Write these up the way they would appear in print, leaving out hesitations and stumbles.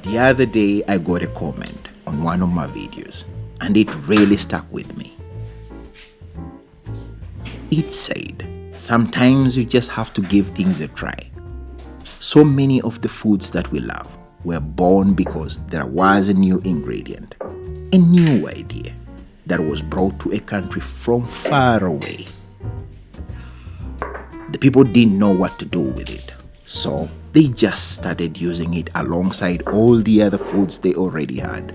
The other day I got a comment on one of my videos and it really stuck with me. It said, sometimes you just have to give things a try. So many of the foods that we love were born because there was a new ingredient, a new idea that was brought to a country from far away. The people didn't know what to do with it, so they just started using it alongside all the other foods they already had.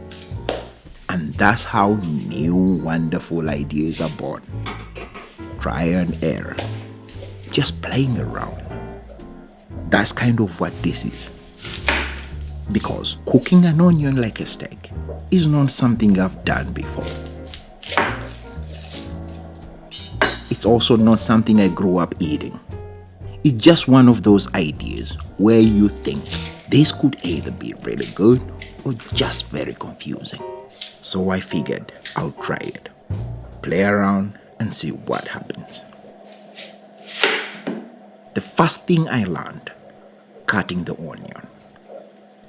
And that's how new wonderful ideas are born. Try and error, just playing around. That's kind of what this is. Because cooking an onion like a steak is not something I've done before. It's also not something I grew up eating. It's just one of those ideas where you think this could either be really good or just very confusing. So I figured I'll try it, play around and see what happens. The first thing I learned, cutting the onion.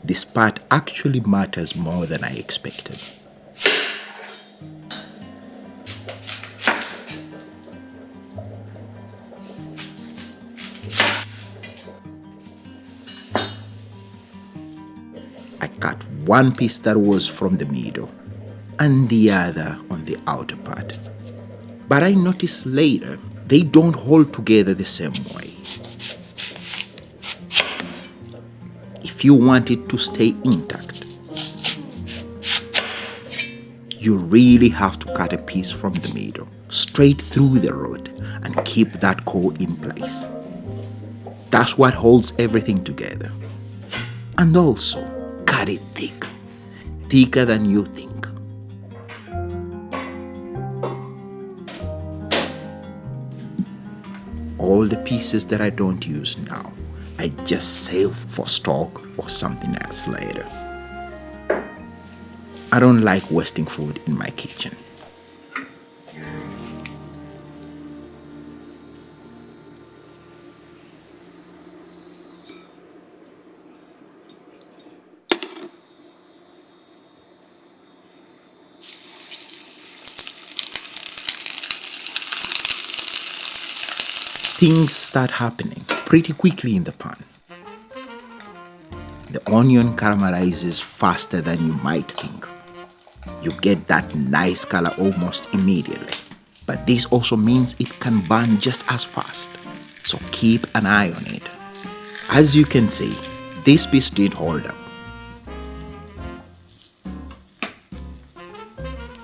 This part actually matters more than I expected. I cut one piece that was from the middle and the other on the outer part. But I noticed later they don't hold together the same way. If you want it to stay intact, you really have to cut a piece from the middle, straight through the root, and keep that core in place. That's what holds everything together. And also, cut it thick, thicker than you think. All the pieces that I don't use now, I just save for stock or something else later. I don't like wasting food in my kitchen. Things start happening pretty quickly in the pan. The onion caramelizes faster than you might think. You get that nice color almost immediately. But this also means it can burn just as fast. So keep an eye on it. As you can see, this piece did hold up.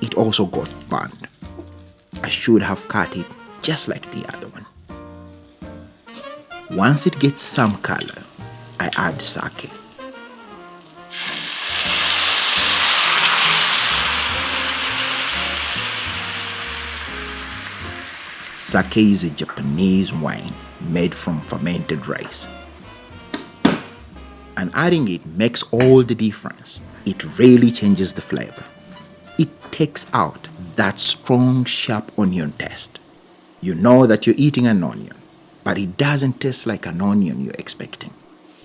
It also got burned. I should have cut it just like the other one. Once it gets some color, I add sake. Sake is a Japanese wine made from fermented rice. And adding it makes all the difference. It really changes the flavor. It takes out that strong, sharp onion taste. You know that you're eating an onion, but it doesn't taste like an onion you're expecting.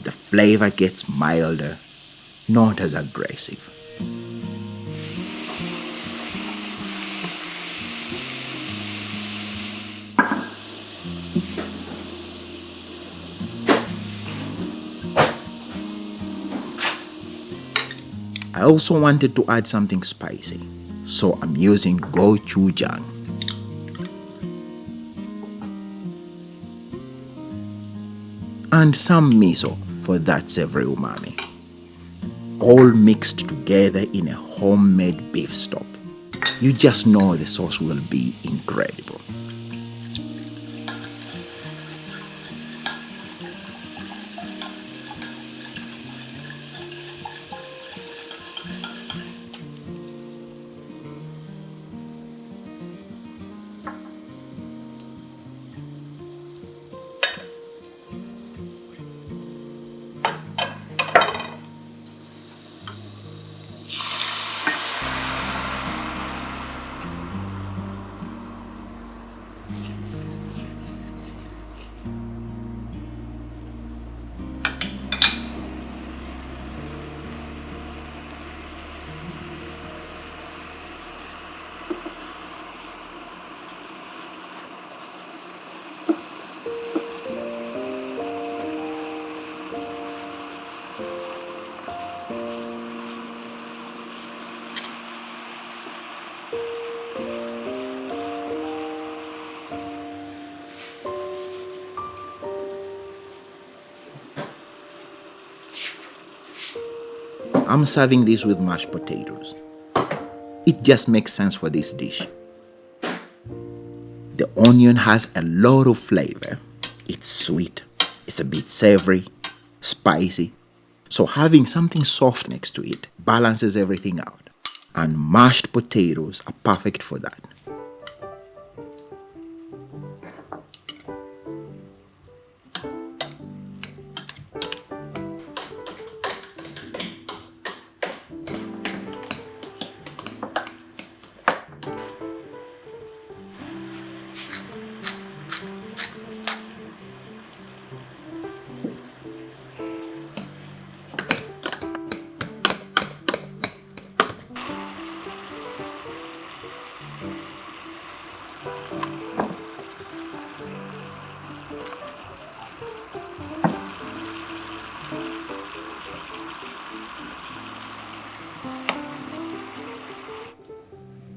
The flavor gets milder, not as aggressive. I also wanted to add something spicy, so I'm using gochujang. And some miso for that savory umami. All mixed together in a homemade beef stock. You just know the sauce will be incredible. I'm serving this with mashed potatoes. It just makes sense for this dish. The onion has a lot of flavor. It's sweet, it's a bit savory, spicy. So having something soft next to it balances everything out. And mashed potatoes are perfect for that.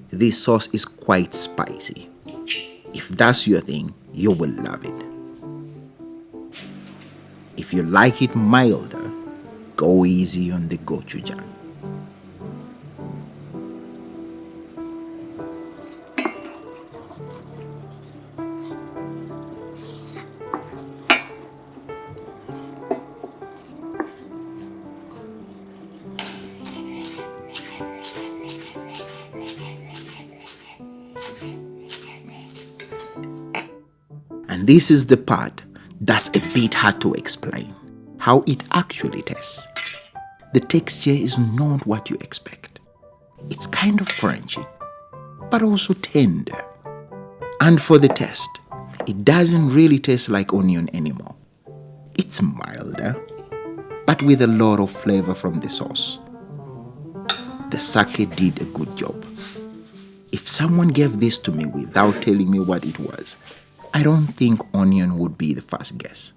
This sauce is quite spicy. If that's your thing, you will love it. If you like it milder, go easy on the gochujang. And this is the part that's a bit hard to explain, how it actually tastes. The texture is not what you expect. It's kind of crunchy, but also tender. And for the taste, it doesn't really taste like onion anymore. It's milder, but with a lot of flavor from the sauce. The sake did a good job. If someone gave this to me without telling me what it was, I don't think onion would be the first guess.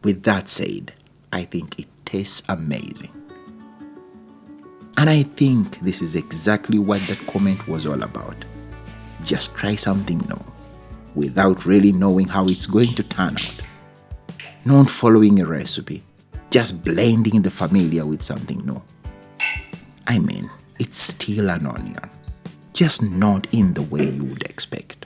With that said, I think it tastes amazing. And I think this is exactly what that comment was all about. Just try something new, without really knowing how it's going to turn out. Not following a recipe, just blending the familiar with something new. I mean, it's still an onion, just not in the way you would expect.